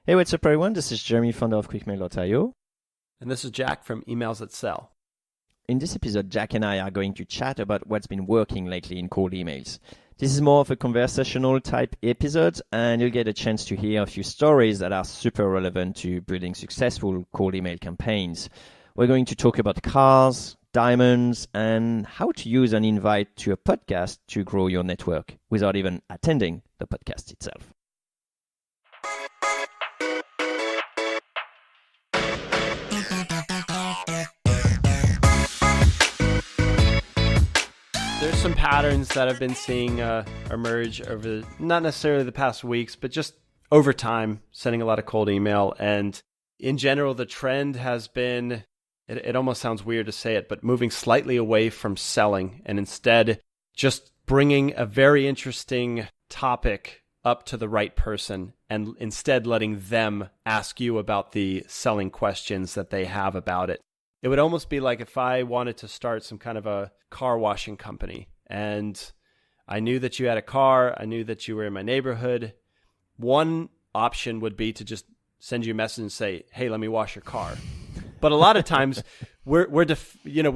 Hey, what's up, everyone? This is Jeremy, founder of QuickMail.io. And this is Jack from Emails That Sell. In this episode, Jack and I are going to chat about what's been working lately in cold emails. This is more of a conversational type episode, and you'll get a chance to hear a few stories that are super relevant to building successful cold email campaigns. We're going to talk about cars, diamonds, and how to use an invite to a podcast to grow your network without even attending the podcast itself. There's some patterns that I've been seeing emerge over, not necessarily the past weeks, but just over time, sending a lot of cold email. And in general, the trend has been, it almost sounds weird to say it, but moving slightly away from selling and instead just bringing a very interesting topic up to the right person and instead letting them ask you about the selling questions that they have about it. It would almost be like if I wanted to start some kind of a car washing company and I knew that you had a car, I knew that you were in my neighborhood. One option would be to just send you a message and say, hey, let me wash your car. But a lot of times we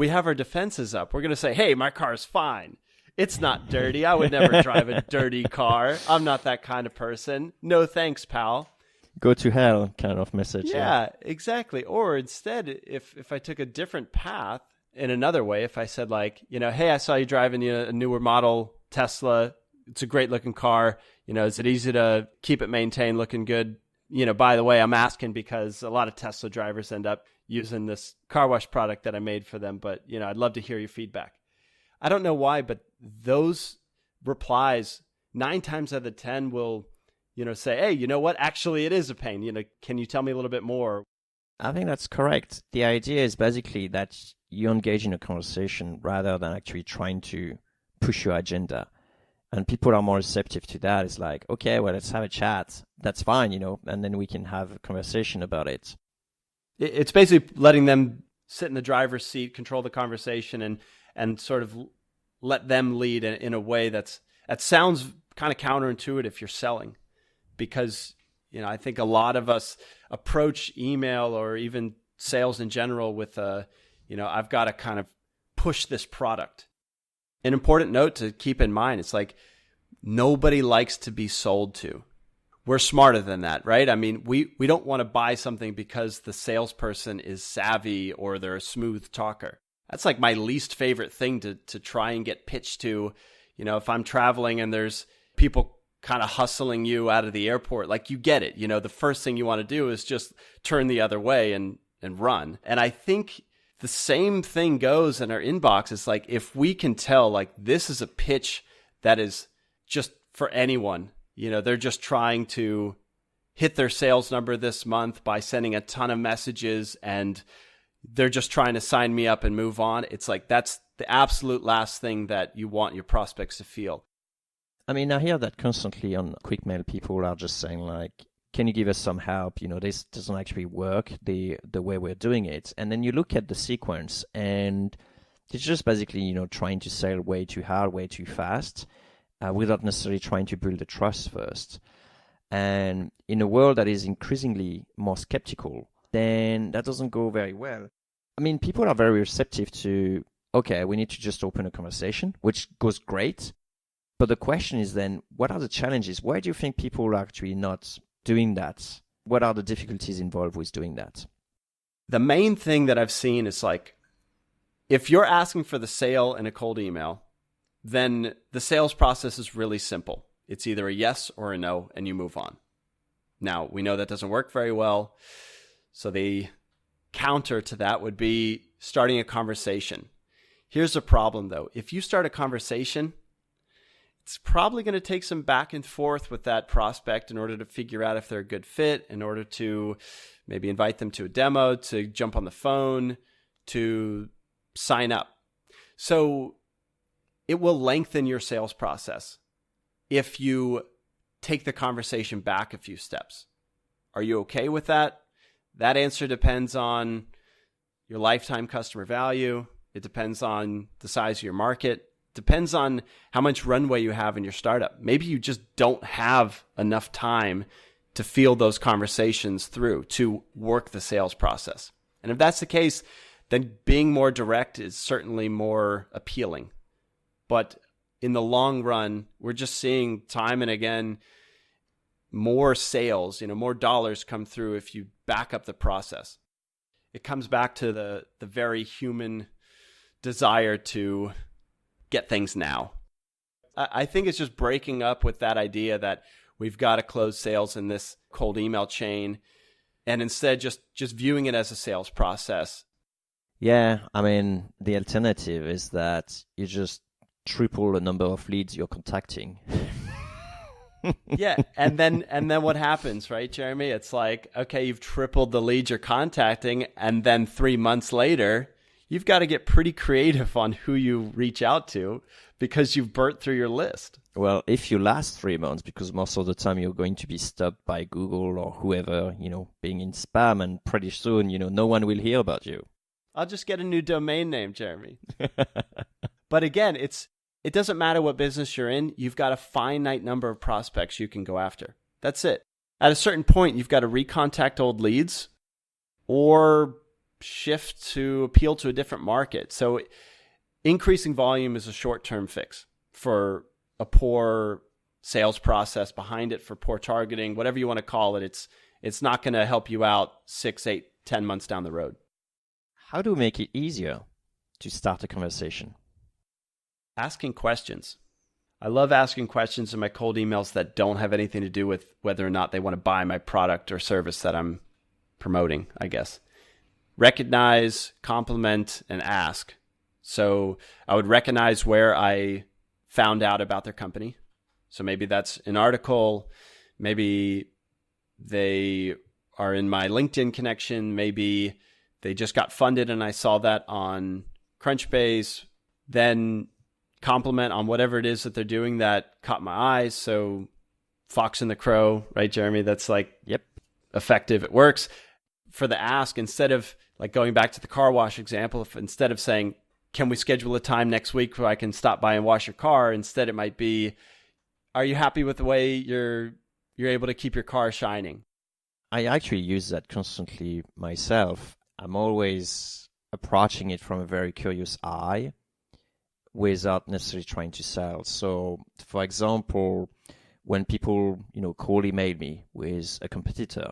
have our defenses up. We're going to say, hey, my car's fine. It's not dirty. I would never drive a dirty car. I'm not that kind of person. No thanks, pal. Go to hell kind of message. Yeah, exactly. Or instead, if I took a different path in another way, if I said like, hey, I saw you driving a newer model Tesla. It's a great looking car. Is it easy to keep it maintained, looking good? By the way, I'm asking because a lot of Tesla drivers end up using this car wash product that I made for them. But, I'd love to hear your feedback. I don't know why, but those replies 9 times out of 10 will say, hey, you know what? Actually, it is a pain. Can you tell me a little bit more? I think that's correct. The idea is basically that you engage in a conversation rather than actually trying to push your agenda. And people are more receptive to that. It's like, okay, well, let's have a chat. That's fine, and then we can have a conversation about it. It's basically letting them sit in the driver's seat, control the conversation, and sort of let them lead in a way that sounds kind of counterintuitive if you're selling. Because, I think a lot of us approach email or even sales in general with, I've got to kind of push this product. An important note to keep in mind, it's like nobody likes to be sold to. We're smarter than that, right? I mean, we don't want to buy something because the salesperson is savvy or they're a smooth talker. That's like my least favorite thing to try and get pitched to. If I'm traveling and there's people kind of hustling you out of the airport, like you get it. The first thing you want to do is just turn the other way and run. And I think the same thing goes in our inbox. It's like, if we can tell, like, this is a pitch that is just for anyone, they're just trying to hit their sales number this month by sending a ton of messages and they're just trying to sign me up and move on. It's like, that's the absolute last thing that you want your prospects to feel. I mean, I hear that constantly on QuickMail. People are just saying like, can you give us some help? This doesn't actually work the way we're doing it. And then you look at the sequence and it's just basically, trying to sell way too hard, way too fast, without necessarily trying to build the trust first. And in a world that is increasingly more skeptical, then that doesn't go very well. I mean, people are very receptive to, okay, we need to just open a conversation, which goes great. But the question is then, what are the challenges? Why do you think people are actually not doing that? What are the difficulties involved with doing that? The main thing that I've seen is like, if you're asking for the sale in a cold email, then the sales process is really simple. It's either a yes or a no, and you move on. Now, we know that doesn't work very well. So the counter to that would be starting a conversation. Here's the problem, though. If you start a conversation, it's probably going to take some back and forth with that prospect in order to figure out if they're a good fit, in order to maybe invite them to a demo, to jump on the phone, to sign up. So it will lengthen your sales process if you take the conversation back a few steps. Are you okay with that? That answer depends on your lifetime customer value. It depends on the size of your market. Depends on how much runway you have in your startup. Maybe you just don't have enough time to feel those conversations through, to work the sales process. And if that's the case, then being more direct is certainly more appealing. But in the long run, we're just seeing time and again more sales, more dollars come through if you back up the process. It comes back to the very human desire to get things now. I think it's just breaking up with that idea that we've got to close sales in this cold email chain, and instead just viewing it as a sales process. Yeah, I mean, the alternative is that you just triple the number of leads you're contacting. Yeah, and then what happens, right, Jeremy? It's like, okay, you've tripled the leads you're contacting, and then 3 months later, you've got to get pretty creative on who you reach out to because you've burnt through your list. Well, if you last 3 months, because most of the time you're going to be stopped by Google or whoever, being in spam, and pretty soon, no one will hear about you. I'll just get a new domain name, Jeremy. But again, it doesn't matter what business you're in. You've got a finite number of prospects you can go after. That's it. At a certain point, you've got to recontact old leads or shift to appeal to a different market. So increasing volume is a short-term fix for a poor sales process behind it, for poor targeting, whatever you want to call it. It's not going to help you out 6, 8, 10 months down the road. How do we make it easier to start a conversation? Asking questions. I love asking questions in my cold emails that don't have anything to do with whether or not they want to buy my product or service that I'm promoting, I guess. Recognize, compliment, and ask. So I would recognize where I found out about their company. So maybe that's an article. Maybe they are in my LinkedIn connection. Maybe they just got funded and I saw that on Crunchbase. Then compliment on whatever it is that they're doing that caught my eyes. So Fox and the Crow, right, Jeremy? That's like, yep, effective. It works. For the ask, instead of like going back to the car wash example, instead of saying, can we schedule a time next week where I can stop by and wash your car? Instead, it might be, are you happy with the way you're able to keep your car shining? I actually use that constantly myself. I'm always approaching it from a very curious eye without necessarily trying to sell. So, for example, when people, cold email me with a competitor,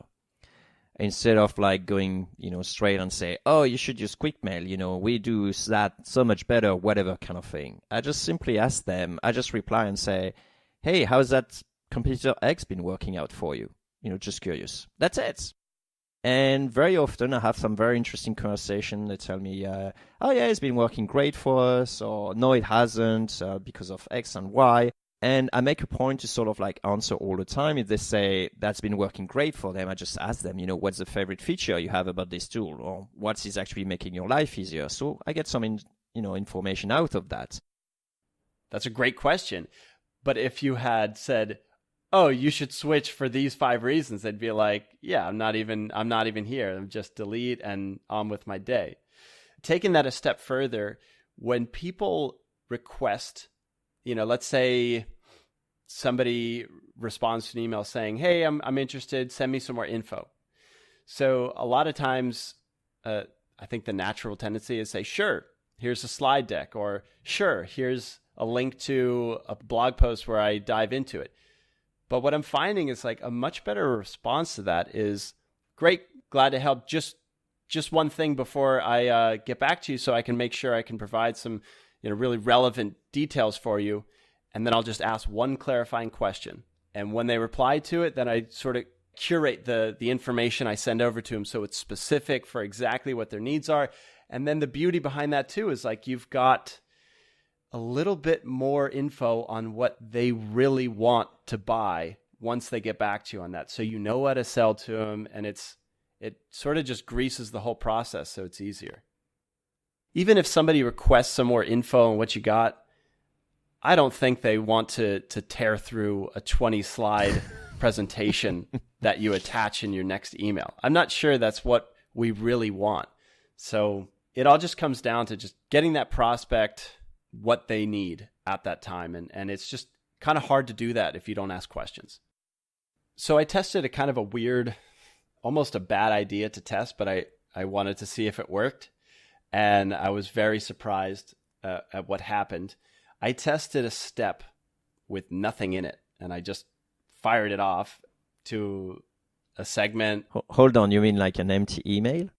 instead of like going, straight and say, oh, you should use QuickMail, we do that so much better, whatever kind of thing. I just simply ask them, I just reply and say, hey, how's that competitor X been working out for you? Just curious. That's it. And very often I have some very interesting conversation. They tell me, oh yeah, it's been working great for us, or no, it hasn't because of X and Y. And I make a point to sort of like answer all the time. If they say that's been working great for them, I just ask them, what's the favorite feature you have about this tool, or what is actually making your life easier? So I get some, information out of that. That's a great question. But if you had said, oh, you should switch for these 5 reasons, they'd be like, yeah, I'm not even here. I'm just delete and on with my day. Taking that a step further, when people request, let's say somebody responds to an email saying, hey, I'm interested, send me some more info. So a lot of times, I think the natural tendency is say, sure, here's a slide deck, or sure, here's a link to a blog post where I dive into it. But what I'm finding is like a much better response to that is, great, glad to help. Just one thing before I get back to you, so I can make sure I can provide some really relevant details for you. And then I'll just ask one clarifying question. And when they reply to it, then I sort of curate the information I send over to them so it's specific for exactly what their needs are. And then the beauty behind that too is like you've got a little bit more info on what they really want to buy once they get back to you on that. So you know how to sell to them, and it sort of just greases the whole process so it's easier. Even if somebody requests some more info on what you got, I don't think they want to tear through a 20-slide presentation that you attach in your next email. I'm not sure that's what we really want. So it all just comes down to just getting that prospect what they need at that time. And it's just kind of hard to do that if you don't ask questions. So I tested a kind of a weird, almost a bad idea to test, but I wanted to see if it worked. And I was very surprised at what happened. I tested a step with nothing in it, and I just fired it off to a segment. Hold on, you mean like an empty email?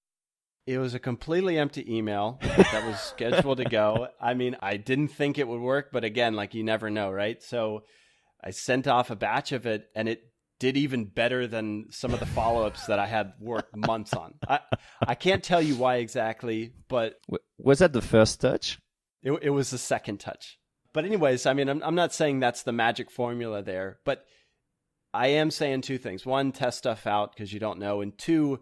It was a completely empty email that was scheduled to go. I mean, I didn't think it would work, but again, like you never know, right? So I sent off a batch of it, and it did even better than some of the follow-ups that I had worked months on. I can't tell you why exactly, but... Was that the first touch? It was the second touch. But anyways, I mean, I'm not saying that's the magic formula there, but I am saying two things. One, test stuff out because you don't know. And two,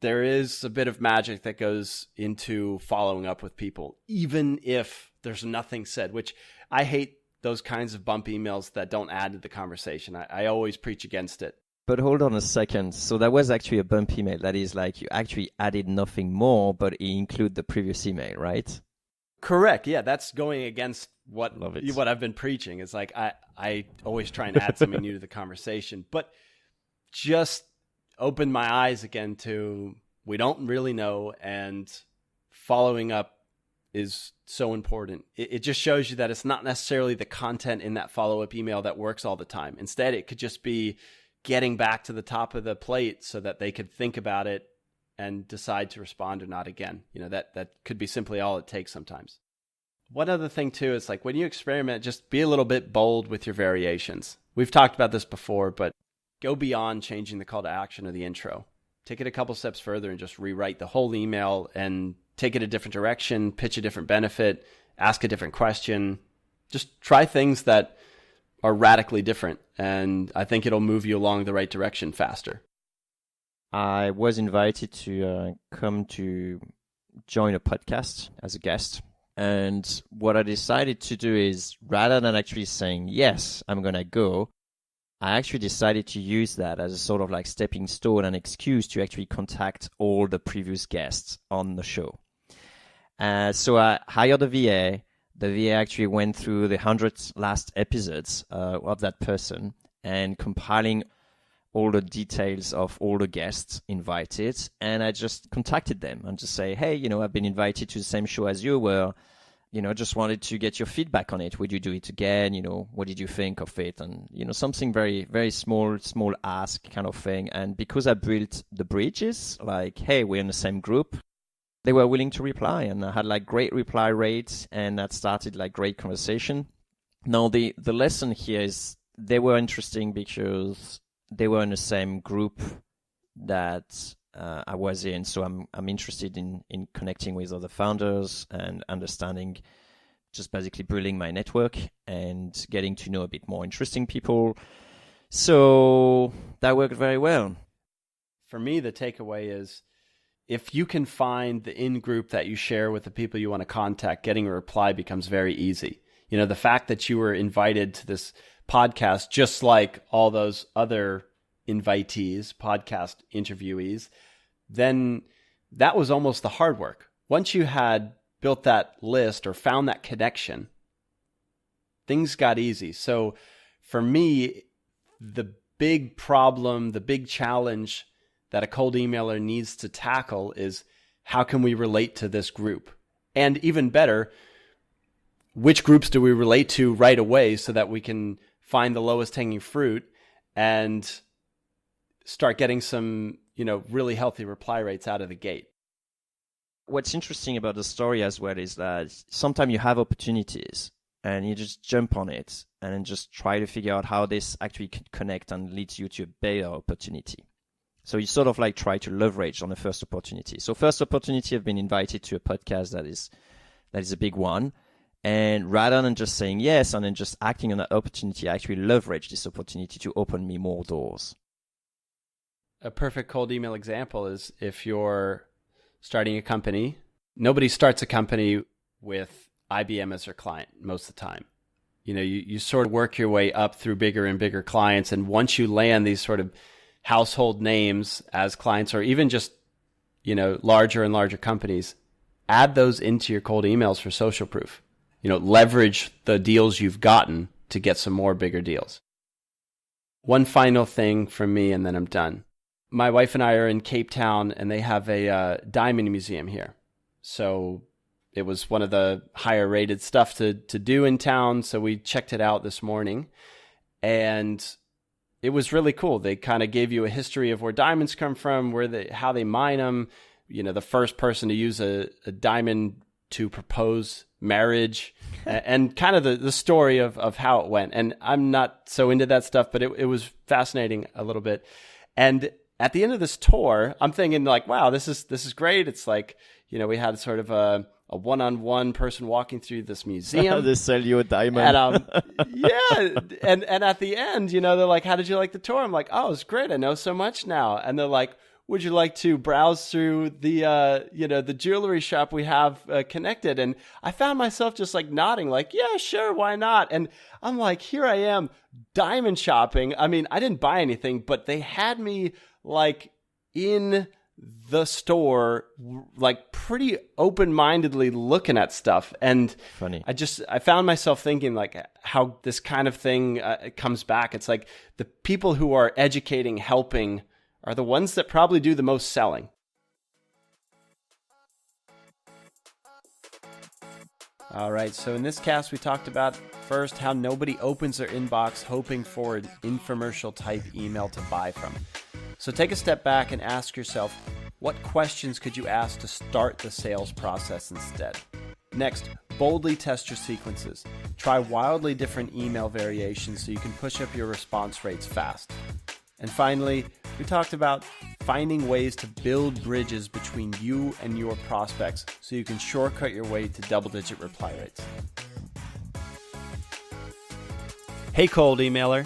there is a bit of magic that goes into following up with people, even if there's nothing said, which I hate those kinds of bump emails that don't add to the conversation. I always preach against it. But hold on a second. So that was actually a bump email. That is like you actually added nothing more, but it included the previous email, right? Correct. Yeah, that's going against what I've been preaching. It's like I always try and add something new to the conversation, but just open my eyes again to we don't really know, and following up is so important. It just shows you that it's not necessarily the content in that follow-up email that works all the time. Instead, it could just be getting back to the top of the plate so that they could think about it and decide to respond or not again. You know, that could be simply all it takes sometimes. One other thing too is like when you experiment, just be a little bit bold with your variations. We've talked about this before, but go beyond changing the call to action or the intro. Take it a couple steps further and just rewrite the whole email and take it a different direction, pitch a different benefit, ask a different question. Just try things that are radically different, and I think it'll move you along the right direction faster. I was invited to come to join a podcast as a guest. And what I decided to do is, rather than actually saying, yes, I'm going to go, I actually decided to use that as a sort of like stepping stone and excuse to actually contact all the previous guests on the show. So I hired a VA. The VA actually went through the 100 last episodes of that person and compiling all the details of all the guests invited. And I just contacted them and just say, hey, I've been invited to the same show as you were. Just wanted to get your feedback on it. Would you do it again? What did you think of it? And, something very, very small ask kind of thing. And because I built the bridges, like, hey, we're in the same group, they were willing to reply. And I had like great reply rates, and that started like great conversation. Now, the lesson here is they were interesting because they were in the same group that I was in, so I'm interested in connecting with other founders and understanding, just basically building my network and getting to know a bit more interesting people. So that worked very well. For me, the takeaway is if you can find the in-group that you share with the people you want to contact, getting a reply becomes very easy. The fact that you were invited to this podcast, just like all those other invitees, podcast interviewees, then that was almost the hard work. Once you had built that list or found that connection, things got easy. So for me, the big problem, the big challenge that a cold emailer needs to tackle is how can we relate to this group? And even better, which groups do we relate to right away so that we can find the lowest hanging fruit and start getting some, really healthy reply rates out of the gate. What's interesting about the story as well is that sometimes you have opportunities and you just jump on it and then just try to figure out how this actually can connect and leads you to a better opportunity. So you sort of like try to leverage on the first opportunity. So first opportunity, I've been invited to a podcast that is a big one. And rather than just saying yes and then just acting on that opportunity, I actually leverage this opportunity to open me more doors. A perfect cold email example is if you're starting a company. Nobody starts a company with IBM as their client most of the time. You sort of work your way up through bigger and bigger clients. And once you land these sort of household names as clients, or even just, larger and larger companies, add those into your cold emails for social proof. Leverage the deals you've gotten to get some more bigger deals. one final thing from me, and then I'm done. My wife and I are in Cape Town, and they have a diamond museum here. So it was one of the higher rated stuff to do in town. So we checked it out this morning, and it was really cool. They kind of gave you a history of where diamonds come from, how they mine them. You know, the first person to use a diamond to propose marriage, and kind of the story of how it went. And I'm not so into that stuff, but it was fascinating a little bit. And at the end of this tour, I'm thinking like, wow, this is great. It's like, you know, we had sort of a one-on-one person walking through this museum. They sell you a diamond. And yeah. And at the end, you know, they're like, how did you like the tour? I'm like, oh, it's great. I know so much now. And they're like, would you like to browse through the, you know, the jewelry shop we have connected? And I found myself just like nodding, like, yeah, sure, why not? And I'm like, here I am, diamond shopping. I mean, I didn't buy anything, but they had me like in the store, like pretty open-mindedly looking at stuff. And funny. I found myself thinking like how this kind of thing comes back. It's like the people who are educating, helping, are the ones that probably do the most selling. All right, so in this cast, we talked about first how nobody opens their inbox hoping for an infomercial type email to buy from. So take a step back and ask yourself, what questions could you ask to start the sales process instead? Next, boldly test your sequences. Try wildly different email variations so you can push up your response rates fast. And finally, we talked about finding ways to build bridges between you and your prospects so you can shortcut your way to double-digit reply rates. Hey, cold emailer.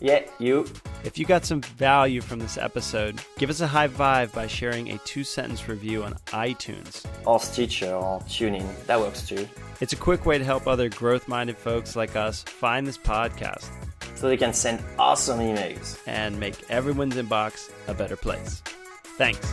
Yeah, you. If you got some value from this episode, give us a high five by sharing a 2-sentence review on iTunes. Or Stitcher or TuneIn. That works too. It's a quick way to help other growth-minded folks like us find this podcast. So they can send awesome emails. And make everyone's inbox a better place. Thanks.